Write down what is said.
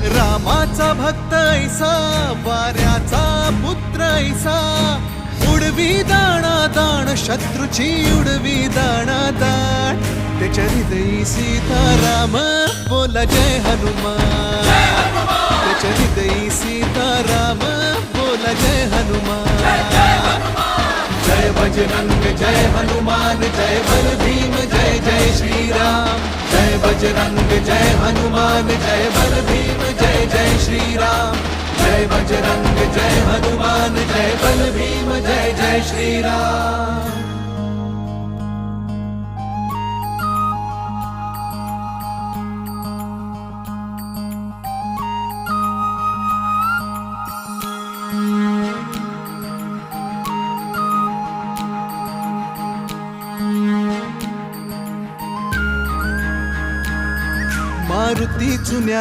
रामाचा भक्त ऐसा, वाऱ्याचा पुत्र ऐसा, उडवी दाणा दाण शत्रूची उडवी दाणा दाण. त्याच्या हृदयी सीताराम बोला जय हनुमान. त्याच्या हृदयी सीताराम बोला जय हनुमान. जय बजरंग जय हनुमान, जय बल भीम जय जय श्रीराम. जय बजरंग जय हनुमान, जय बल भीम जय जय श्रीराम. जय बजरंग जय हनुमान, जय बल भीम जय जय श्रीराम. मारुती जुन्या